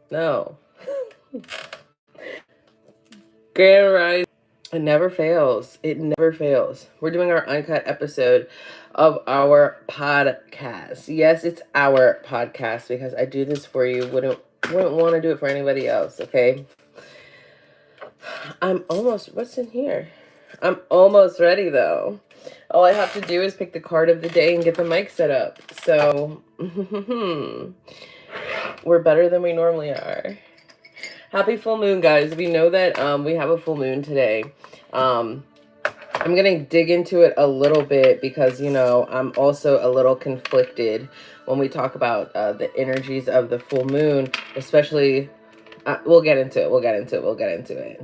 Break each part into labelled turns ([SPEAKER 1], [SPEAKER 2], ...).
[SPEAKER 1] No. Grand Rise. It never fails. It never fails. We're doing our uncut episode of our podcast. Yes, it's our podcast because I do this for you. Wouldn't want to do it for anybody else, okay? What's in here? I'm almost ready though. All I have to do is pick the card of the day and get the mic set up. So, we're better than we normally are. Happy full moon, guys. We know that we have a full moon today. I'm going to dig into it a little bit because, I'm also a little conflicted when we talk about the energies of the full moon, especially, we'll get into it. We'll get into it.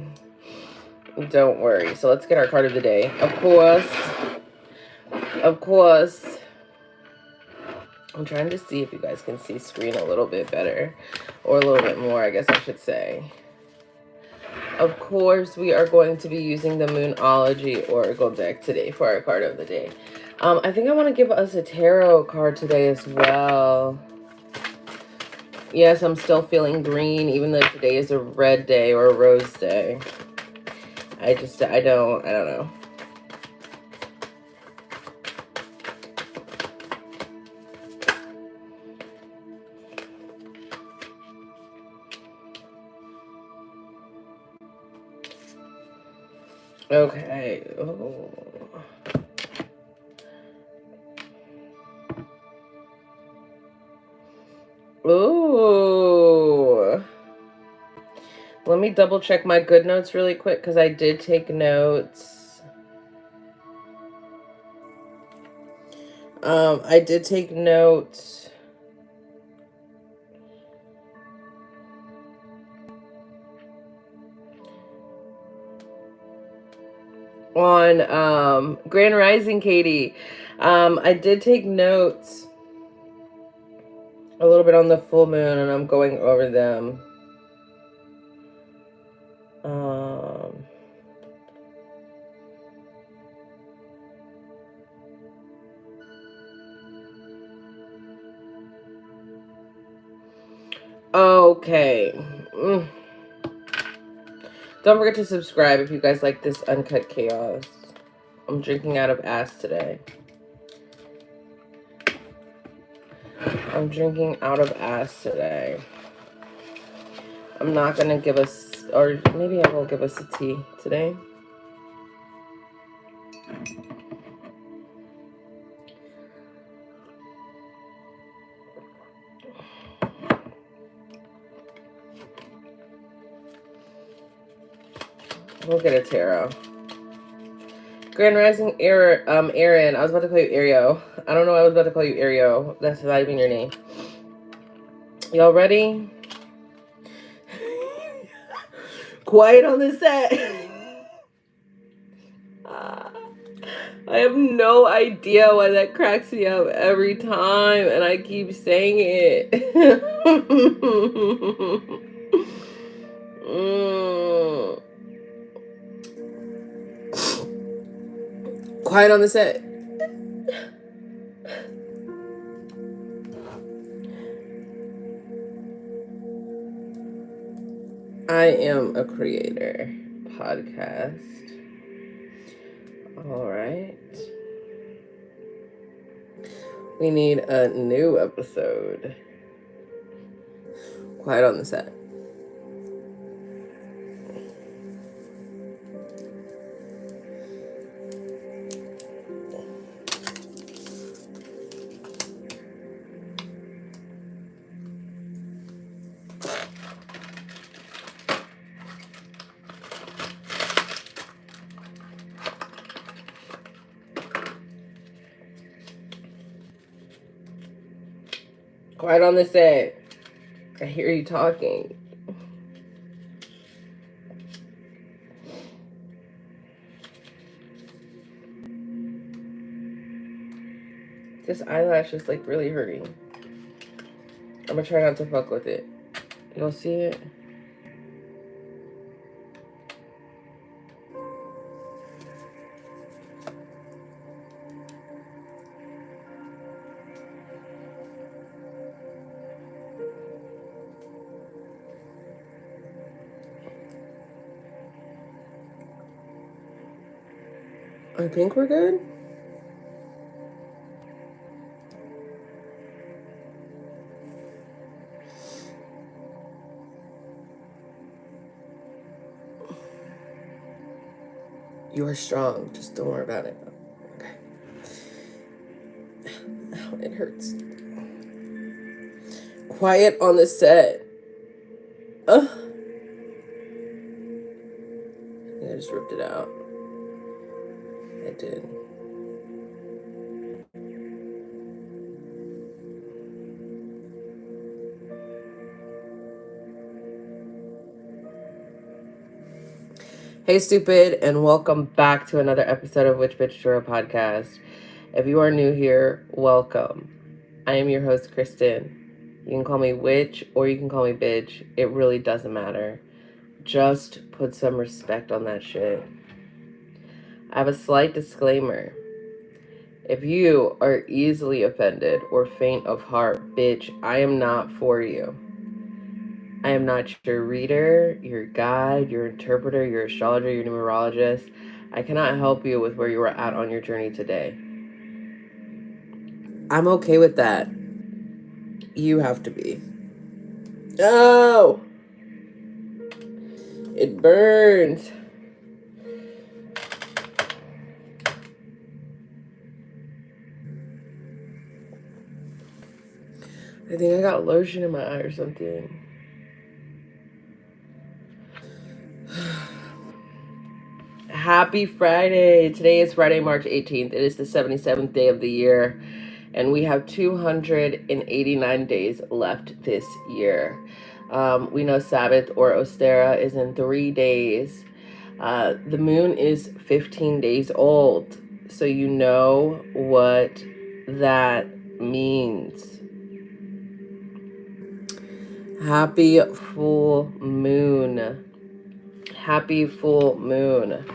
[SPEAKER 1] Don't worry. So let's get our card of the day. Of course. I'm trying to see if you guys can see screen a little bit better, or a little bit more, I guess I should say. Of course, we are going to be using the Moonology Oracle deck today for our card of the day. I think I want to give us a tarot card today as well. Yes, I'm still feeling green, even though today is a red day or a rose day. I don't know. Okay. Oh. Ooh. Let me double check my good notes really quick because I did take notes. I did take notes on Grand Rising, Katie. I did take notes a little bit on the full moon, and I'm going over them. Okay. Don't forget to subscribe if you guys like this uncut chaos. I'm drinking out of ass today. I'm not going to give us, or maybe I will give us a tea today. We'll get a tarot. Grand Rising Aaron. I was about to call you Ario. I don't know why I was about to call you Ario. That's not even your name. Y'all ready? Quiet on the set. I have no idea why that cracks me up every time, and I keep saying it. Quiet on the set. I am a creator. Podcast. All right. We need a new episode. Quiet on the set. Quiet on the set. I hear you talking. This eyelash is like really hurting. I'm gonna try not to fuck with it. You'll see it. I think we're good. You are strong. Just don't worry about it. Okay. Ow, it hurts. Quiet on the set. I think I just ripped it out. I did. Hey, stupid, and welcome back to another episode of Witch Bitch Jura podcast. If you are new here, welcome. I am your host, Kristen. You can call me witch or you can call me bitch. It really doesn't matter. Just put some respect on that shit. I have a slight disclaimer. If you are easily offended or faint of heart, bitch, I am not for you. I am not your reader, your guide, your interpreter, your astrologer, your numerologist. I cannot help you with where you are at on your journey today. I'm okay with that. You have to be. Oh! It burns. I think I got lotion in my eye or something. Happy Friday. Today is Friday, March 18th. It is the 77th day of the year, and we have 289 days left this year. We know Sabbath or Ostera is in 3 days. The moon is 15 days old, so you know what that means. Happy full moon. Happy full moon.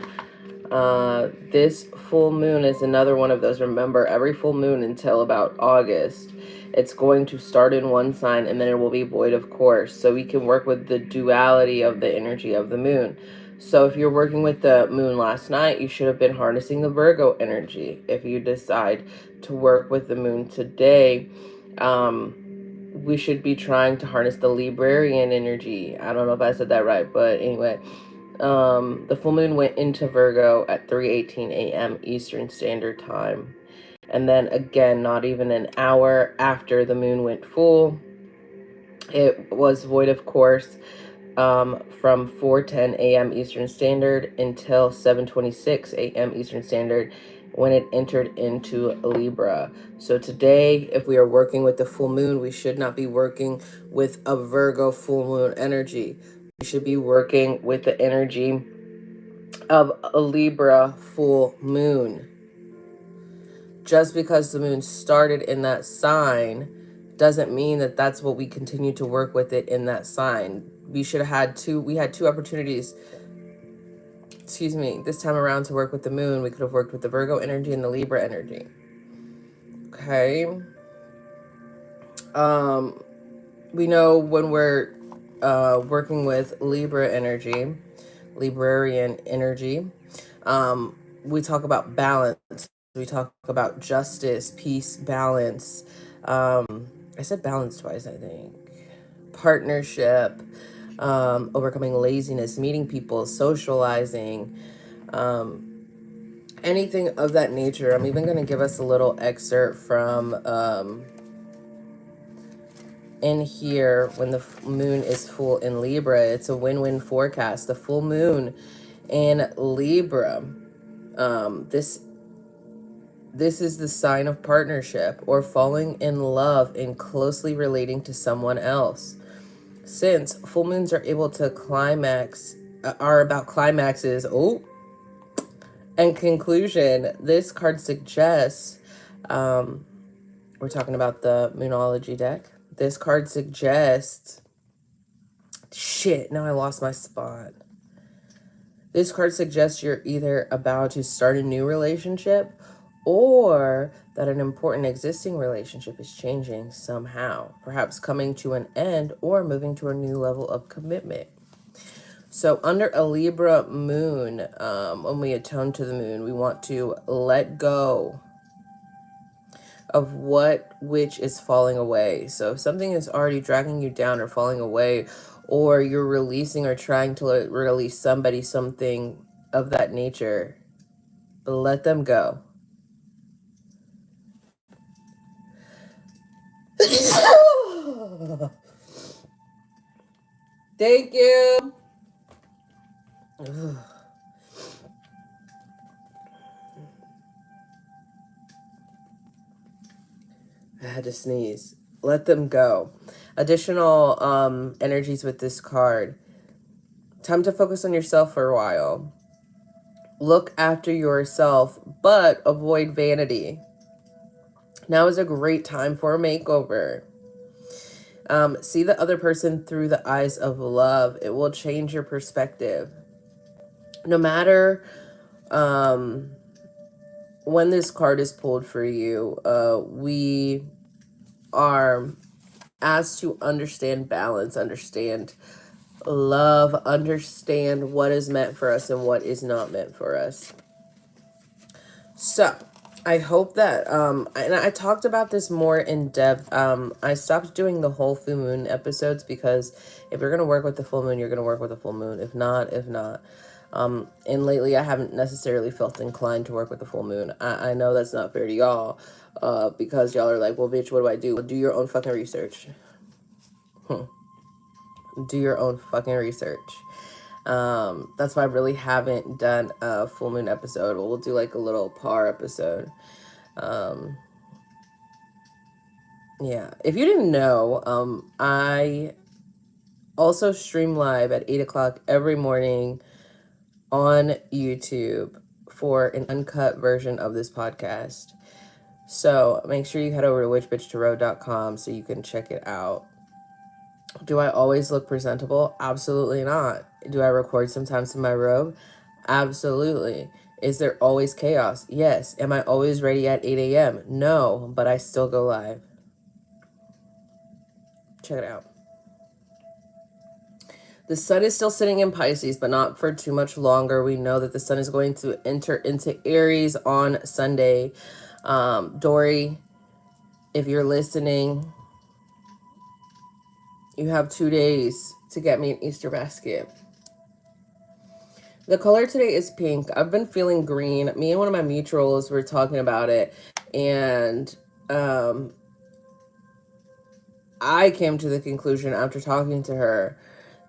[SPEAKER 1] This full moon is another one of those. Remember, every full moon until about August, it's going to start in one sign and then it will be void of course. So we can work with the duality of the energy of the moon. So if you're working with the moon last night, you should have been harnessing the Virgo energy. If you decide to work with the moon today, we should be trying to harness the Librarian energy. I don't know if I said that right, but anyway. The full moon went into Virgo at 3:18 a.m. Eastern Standard Time. And then again, not even an hour after the moon went full, it was void of course from 4:10 a.m. Eastern Standard until 7:26 a.m. Eastern Standard when it entered into Libra. So today, if we are working with the full moon, we should not be working with a Virgo full moon energy. We should be working with the energy of a Libra full moon. Just because the moon started in that sign doesn't mean that that's what we continue to work with it in that sign. We had two opportunities, this time around to work with the moon. We could have worked with the Virgo energy and the Libra energy. Okay. We know when we're working with Libra energy, Librarian energy, we talk about balance. We talk about justice, peace, balance. I said balance twice, I think. Partnership, overcoming laziness, meeting people, socializing, anything of that nature. I'm even going to give us a little excerpt from in here when the moon is full in Libra. It's a win-win forecast. The full moon in Libra. This is the sign of partnership or falling in love and closely relating to someone else. Since full moons are able to are about climaxes, and conclusion, this card suggests, we're talking about the Moonology deck. This card suggests, now I lost my spot. This card suggests you're either about to start a new relationship or that an important existing relationship is changing somehow, perhaps coming to an end or moving to a new level of commitment. So under a Libra moon, when we attune to the moon, we want to let go of which is falling away. So if something is already dragging you down or falling away, or you're releasing or trying to release somebody, something of that nature, let them go. Thank you. I had to sneeze. Let them go. Additional energies with this card. Time to focus on yourself for a while. Look after yourself, but avoid vanity. Now is a great time for a makeover. See the other person through the eyes of love. It will change your perspective. No matter when this card is pulled for you, we are asked to understand balance, understand love, understand what is meant for us and what is not meant for us. So I hope that and I talked about this more in depth. I stopped doing the whole full moon episodes because if you're gonna work with the full moon, you're gonna work with the full moon. If not, if not. And lately I haven't necessarily felt inclined to work with the full moon. I know that's not fair to y'all, because y'all are like, well, bitch, what do I do? Well, do your own fucking research. Do your own fucking research. That's why I really haven't done a full moon episode. We'll do like a little par episode. Yeah, if you didn't know, I also stream live at 8 o'clock every morning on YouTube for an uncut version of this podcast. So make sure you head over to witchbitchtarot.com so you can check it out. Do I always look presentable? Absolutely not. Do I record sometimes in my robe? Absolutely. Is there always chaos? Yes. Am I always ready at 8 a.m.? No, but I still go live. Check it out. The sun is still sitting in Pisces, but not for too much longer. We know that the sun is going to enter into Aries on Sunday. Dory, if you're listening, you have 2 days to get me an Easter basket. The color today is pink. I've been feeling green. Me and one of my mutuals were talking about it, and I came to the conclusion after talking to her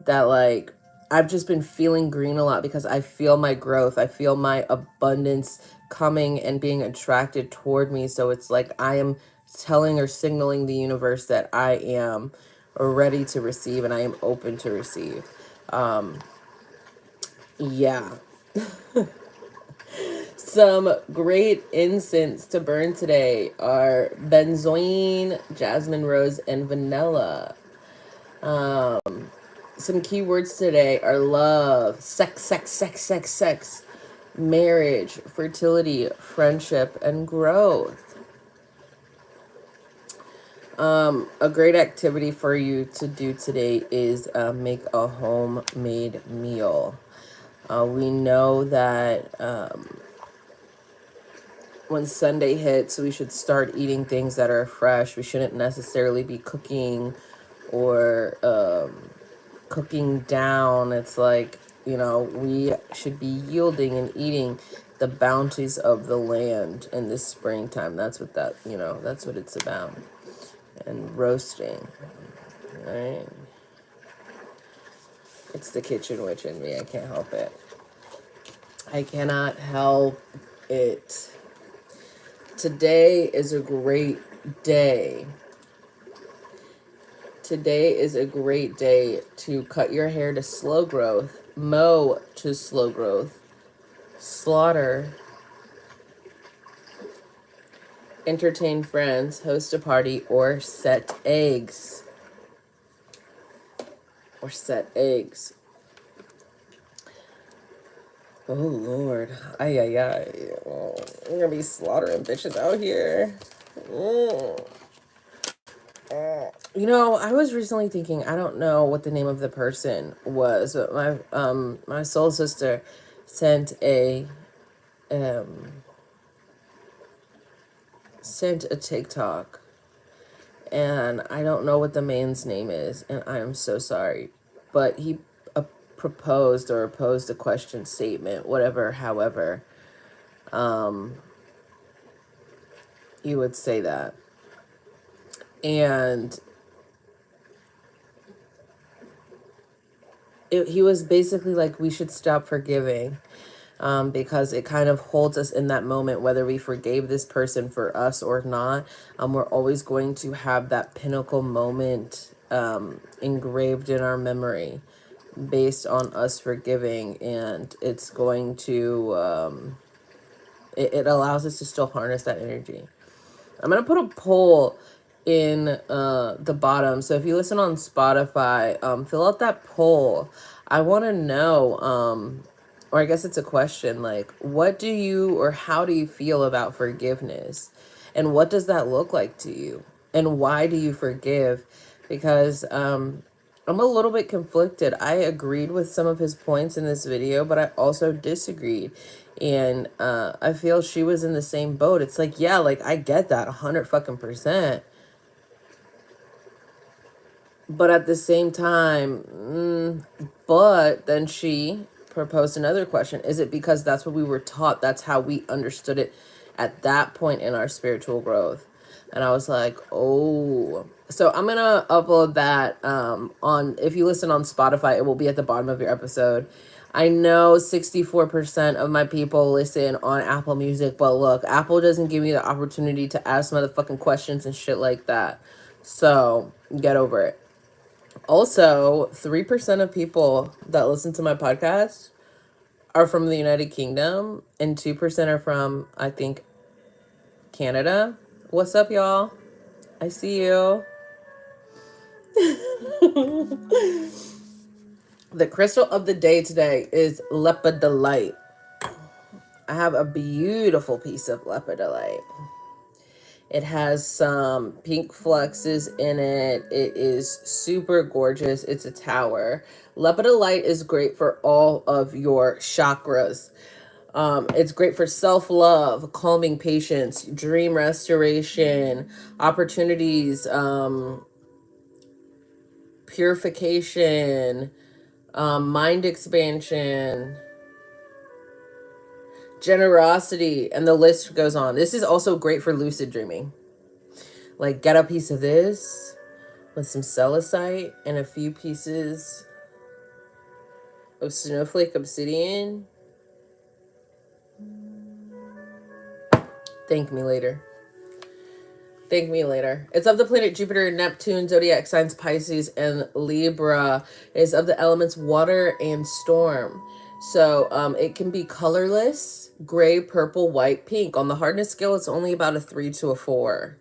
[SPEAKER 1] that, like, I've just been feeling green a lot because I feel my growth. I feel my abundance coming and being attracted toward me. So it's like I am telling or signaling the universe that I am ready to receive and I am open to receive. Yeah. Some great incense to burn today are benzoin, jasmine rose, and vanilla. Some keywords today are love, sex, marriage, fertility, friendship, and growth. A great activity for you to do today is make a homemade meal. We know that when Sunday hits, we should start eating things that are fresh. We shouldn't necessarily be cooking or cooking down. It's like, we should be yielding and eating the bounties of the land in this springtime. That's what that's what it's about. And roasting, right? It's the kitchen witch in me. I can't help it. I cannot help it. Today is a great day. Today is a great day to cut your hair to slow growth, mow to slow growth, slaughter, entertain friends, host a party, or set eggs. Oh, Lord. Ay, ay, ay. We're going to be slaughtering bitches out here. You know, I was recently thinking, I don't know what the name of the person was, but my soul sister sent a TikTok, and I don't know what the man's name is, and I am so sorry, but he proposed or posed a question statement, whatever, however, you would say that, and he was basically like, we should stop forgiving, because it kind of holds us in that moment, whether we forgave this person for us or not. We're always going to have that pinnacle moment engraved in our memory based on us forgiving, and it's going to, it allows us to still harness that energy. I'm going to put a poll in the bottom. So if you listen on Spotify, fill out that poll. I want to know, or I guess it's a question, like, what do you or how do you feel about forgiveness? And what does that look like to you? And why do you forgive? Because I'm a little bit conflicted. I agreed with some of his points in this video, but I also disagreed. And I feel she was in the same boat. It's like, yeah, like, I get that 100 fucking percent. But at the same time, but then she proposed another question. Is it because that's what we were taught? That's how we understood it at that point in our spiritual growth. And I was like, oh. So I'm going to upload that on, if you listen on Spotify, it will be at the bottom of your episode. I know 64% of my people listen on Apple Music, but look, Apple doesn't give me the opportunity to ask motherfucking questions and shit like that. So get over it. Also, 3% of people that listen to my podcast are from the United Kingdom, and 2% are from, I think, Canada. What's up, y'all? I see you. The crystal of the day today is lepidolite. I have a beautiful piece of lepidolite. It has some pink fluxes in it. It is super gorgeous. It's a tower. Lepidolite is great for all of your chakras. It's great for self-love, calming patience, dream restoration, opportunities, purification, mind expansion, generosity, and the list goes on. This is also great for lucid dreaming. Like, get a piece of this with some celicite and a few pieces of snowflake obsidian. Thank me later. Thank me later. It's of the planet Jupiter, Neptune, zodiac signs Pisces, and Libra. It's of the elements water and storm. So it can be colorless, gray, purple, white, pink. On the hardness scale, it's only about a 3 to a 4.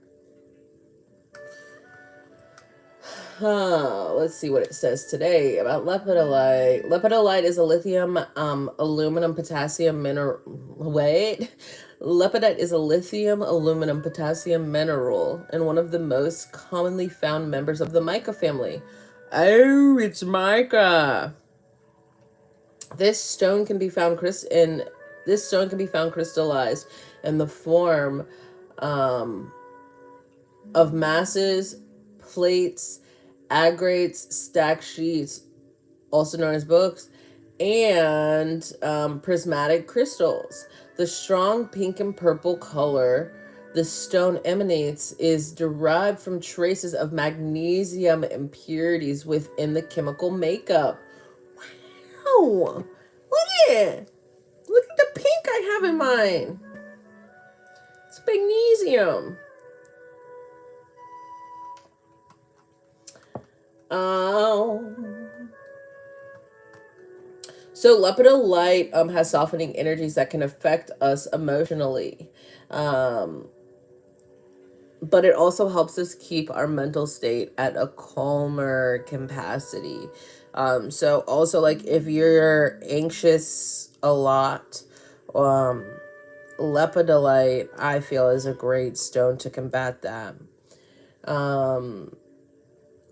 [SPEAKER 1] Let's see what it says today about lepidolite. Lepidolite is a lithium, aluminum, potassium mineral. Wait. Lepidolite is a lithium, aluminum, potassium mineral and one of the most commonly found members of the mica family. Oh, it's mica. This stone can be found crystallized in the form of masses, plates, agrates, stack sheets, also known as books, and prismatic crystals. The strong pink and purple color the stone emanates is derived from traces of magnesium impurities within the chemical makeup. Wow! Look at it! Look at the pink I have in mine. It's magnesium. So lepidolite has softening energies that can affect us emotionally. But it also helps us keep our mental state at a calmer capacity. So also, like, if you're anxious a lot, lepidolite, I feel, is a great stone to combat that.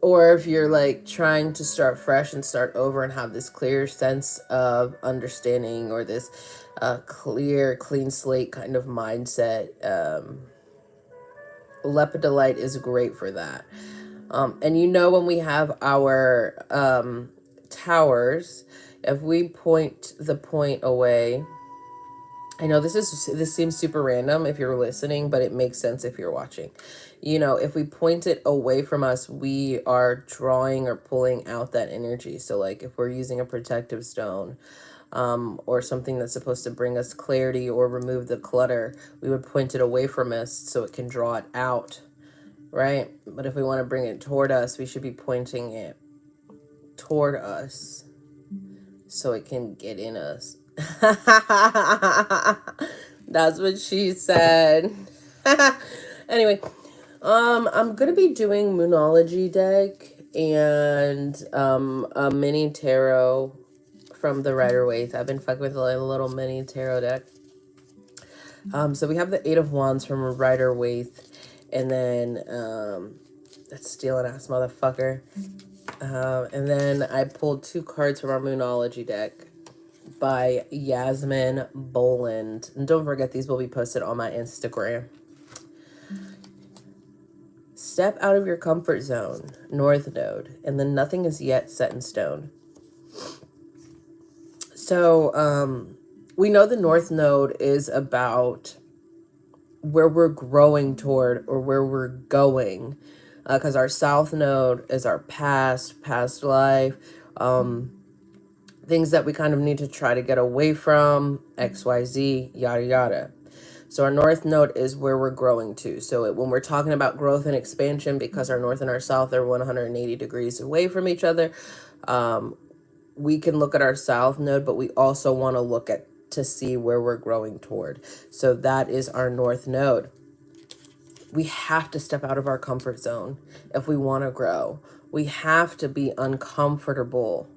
[SPEAKER 1] or if you're like trying to start fresh and start over and have this clear sense of understanding, or this clear, clean slate kind of mindset, lepidolite is great for that. And you know, when we have our towers, if we point the point away, I know this seems super random if you're listening, but it makes sense if you're watching. You know, if we point it away from us, we are drawing or pulling out that energy. So like if we're using a protective stone, or something that's supposed to bring us clarity or remove the clutter, we would point it away from us so it can draw it out, right? But if we want to bring it toward us, we should be pointing it toward us so it can get in us. That's what she said. Anyway, I'm gonna be doing Moonology deck and a mini tarot from the Rider Waite. I've been fucking with a little mini tarot deck. So we have the Eight of Wands from Rider Waite, and then that stealing ass motherfucker. And then I pulled 2 cards from our Moonology deck by Yasmin Boland. And don't forget, these will be posted on my Instagram. Step out of your comfort zone, North Node, and then nothing is yet set in stone. So we know the North Node is about where we're growing toward or where we're going, because our South Node is our past life, things that we kind of need to try to get away from, XYZ, yada yada. So our North Node is where we're growing to. So when we're talking about growth and expansion, because our North and our South are 180 degrees away from each other, we can look at our South Node, but we also want to look at to see where we're growing toward. So that is our North Node. We have to step out of our comfort zone if we want to grow. We have to be uncomfortable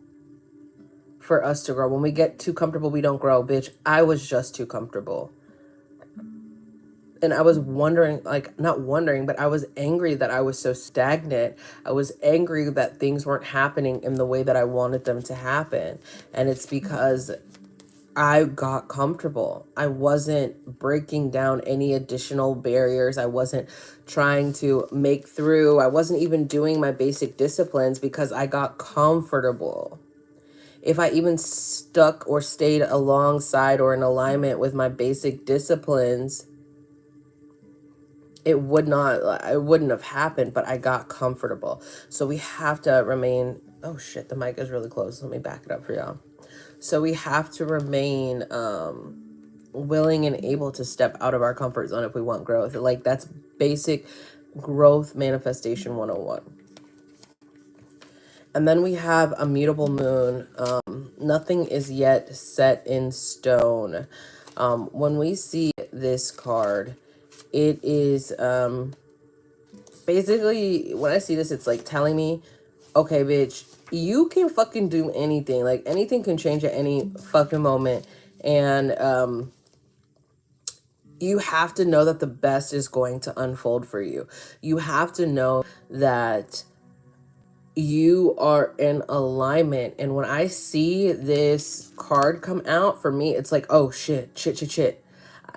[SPEAKER 1] for us to grow. When we get too comfortable, we don't grow, bitch. I was just too comfortable. And I was wondering, like, not wondering, but I was angry that I was so stagnant. I was angry that things weren't happening in the way that I wanted them to happen. And it's because I got comfortable. I wasn't breaking down any additional barriers. I wasn't trying to make through. I wasn't even doing my basic disciplines because I got comfortable. If I even stuck or stayed alongside or in alignment with my basic disciplines, it wouldn't have happened, but I got comfortable. So we have to remain, oh shit, the mic is really close. Let me back it up for y'all. So we have to remain willing and able to step out of our comfort zone if we want growth. Like, that's basic growth manifestation 101. And then we have a mutable moon. Nothing is yet set in stone. When we see this card, it is basically, when I see this, it's like telling me, okay, bitch, you can fucking do anything. Like, anything can change at any fucking moment. And you have to know that the best is going to unfold for you. You have to know that you are in alignment. And when I see this card come out, for me, it's like, oh shit.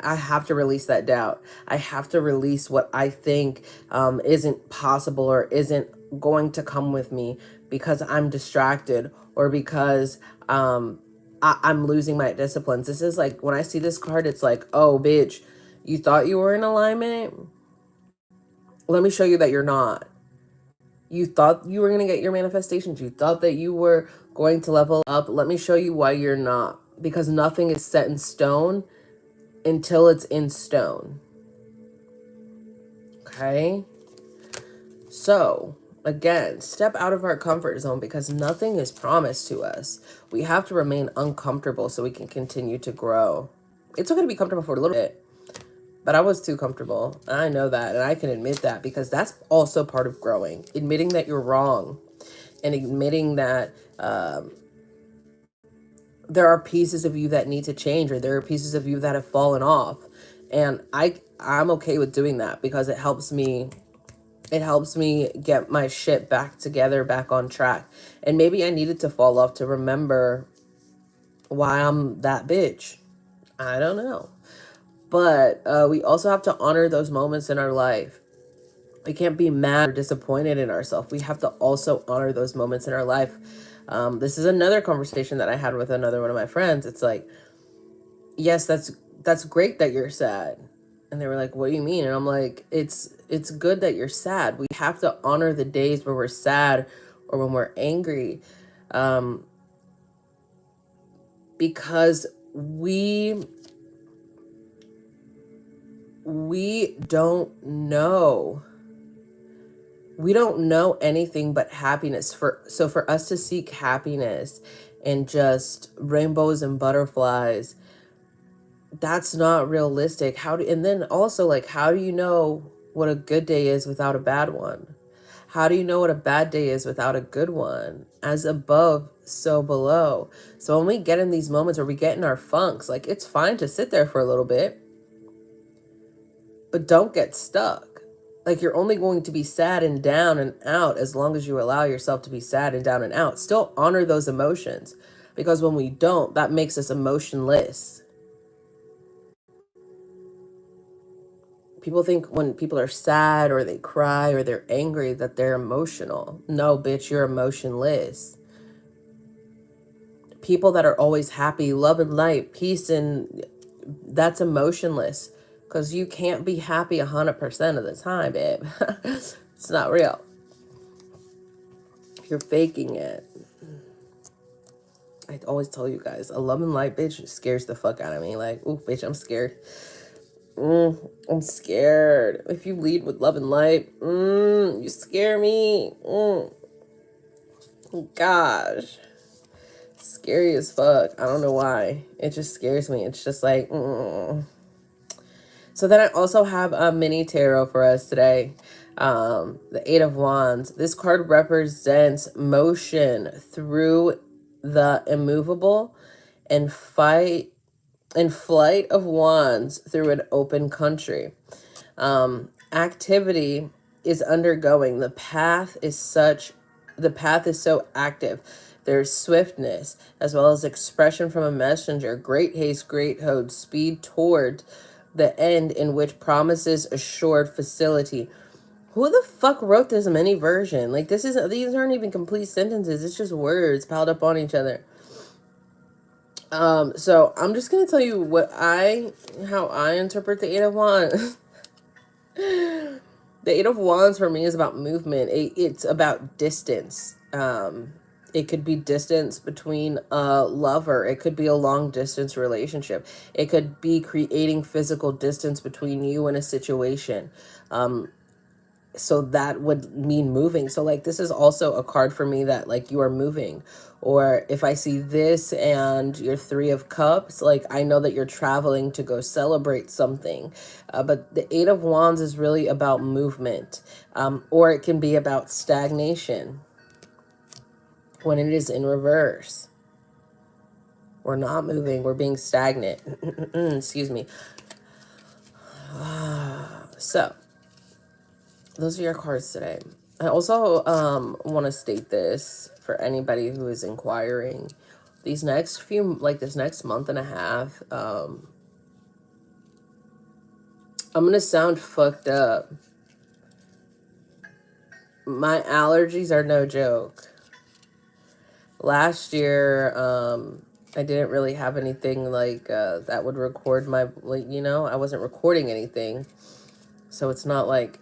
[SPEAKER 1] I have to release that doubt. I have to release what I think isn't possible or isn't going to come with me because I'm distracted or because I'm losing my disciplines. This is like, when I see this card, it's like, oh, bitch, you thought you were in alignment? Let me show you that you're not. You thought you were going to get your manifestations. You thought that you were going to level up. Let me show you why you're not. Because nothing is set in stone until it's in stone. Okay? So, again, step out of our comfort zone because nothing is promised to us. We have to remain uncomfortable so we can continue to grow. It's okay to be comfortable for a little bit. But I was too comfortable. And I know that. And I can admit that because that's also part of growing. Admitting that you're wrong. And admitting that there are pieces of you that need to change. Or there are pieces of you that have fallen off. And I'm okay with doing that because it helps me It helps me get my shit back together, back on track. And maybe I needed to fall off to remember why I'm that bitch. I don't know. But we also have to honor those moments in our life. We can't be mad or disappointed in ourselves. We have to also honor those moments in our life. This is another conversation that I had with another one of my friends. It's like, yes, that's great that you're sad. And they were like, what do you mean? And I'm like, it's good that you're sad. We have to honor the days where we're sad or when we're angry. Because we don't know. We don't know anything but happiness. For us to seek happiness and just rainbows and butterflies, that's not realistic. And then also, like, how do you know what a good day is without a bad one? How do you know what a bad day is without a good one? As above, so below. So when we get in these moments where we get in our funks, like, it's fine to sit there for a little bit, but don't get stuck. Like, you're only going to be sad and down and out as long as you allow yourself to be sad and down and out. Still honor those emotions, because when we don't, that makes us emotionless. People think when people are sad or they cry or they're angry that they're emotional. No, bitch, you're emotionless. People that are always happy, love and light, peace, and that's emotionless, because you can't be happy 100% of the time, babe. It's not real. You're faking it. I always tell you guys, a love and light bitch scares the fuck out of me. Like, ooh, bitch, I'm scared. I'm scared. If you lead with love and light, you scare me. Gosh. Scary as fuck. I don't know why. It just scares me. It's just like, So then I also have a mini tarot for us today. The Eight of Wands. This card represents motion through the immovable and flight of wands through an open country. Activity is undergoing. The path is so active. There's swiftness as well as expression from a messenger. Great haste, great hope, speed toward the end in which promises assured facility. Who the fuck wrote this mini version? Like, these aren't even complete sentences. It's just words piled up on each other. So I'm just gonna tell you how I interpret the Eight of Wands. The Eight of Wands for me is about movement. It's about distance. It could be distance between a lover. It could be a long distance relationship. It could be creating physical distance between you and a situation. So that would mean moving. So like, this is also a card for me that like you are moving. Or if I see this and your Three of Cups, like, I know that you're traveling to go celebrate something. But the Eight of Wands is really about movement. Or it can be about stagnation when it is in reverse. We're not moving, we're being stagnant. Excuse me. So those are your cards today. I also want to state this for anybody who is inquiring. This next month and a half, I'm going to sound fucked up. My allergies are no joke. Last year, I didn't really have anything like that would record my, I wasn't recording anything. So it's not like,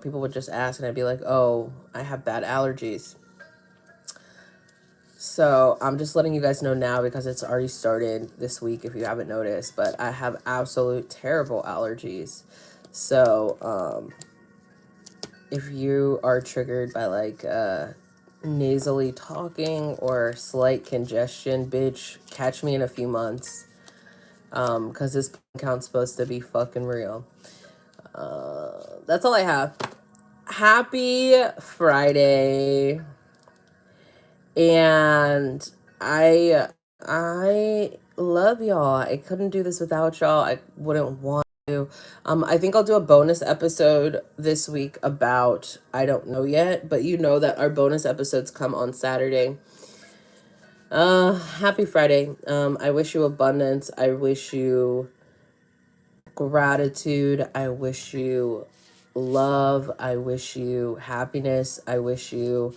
[SPEAKER 1] people would just ask and I'd be like, oh, I have bad allergies. So I'm just letting you guys know now because it's already started this week if you haven't noticed. But I have absolute terrible allergies. So if you are triggered by like nasally talking or slight congestion, bitch, catch me in a few months. Because this count's supposed to be fucking real. That's all I have. Happy Friday. And I love y'all. I couldn't do this without y'all. I wouldn't want I think I'll do a bonus episode this week about, I don't know yet, but you know that our bonus episodes come on Saturday. Happy Friday. I wish you abundance. I wish you gratitude. I wish you love. I wish you happiness. I wish you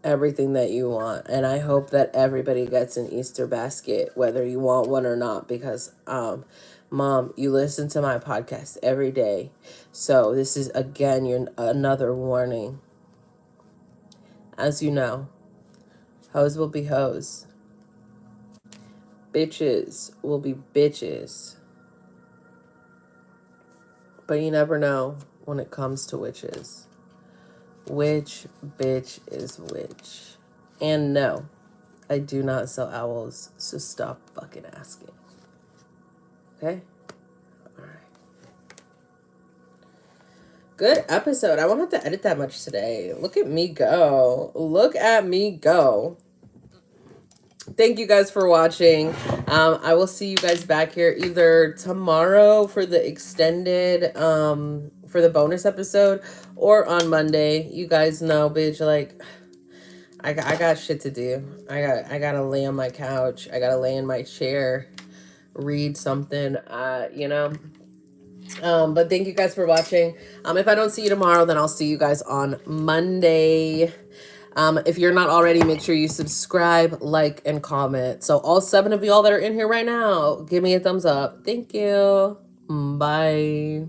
[SPEAKER 1] everything that you want. And I hope that everybody gets an Easter basket, whether you want one or not, because Mom, you listen to my podcast every day. So this is again your another warning. As you know, hoes will be hoes. Bitches will be bitches. But you never know when it comes to witches. Which bitch is which? And no, I do not sell owls, so stop fucking asking. Okay? Alright. Good episode. I won't have to edit that much today. Look at me go. Look at me go. Thank you guys for watching. I will see you guys back here either tomorrow for the extended, for the bonus episode, or on Monday. You guys know, bitch, like, I got shit to do. I gotta lay on my couch. I gotta lay in my chair, read something, you know. But thank you guys for watching. If I don't see you tomorrow, then I'll see you guys on Monday. If you're not already, make sure you subscribe, like, and comment. So all 7 of y'all that are in here right now, give me a thumbs up. Thank you. Bye.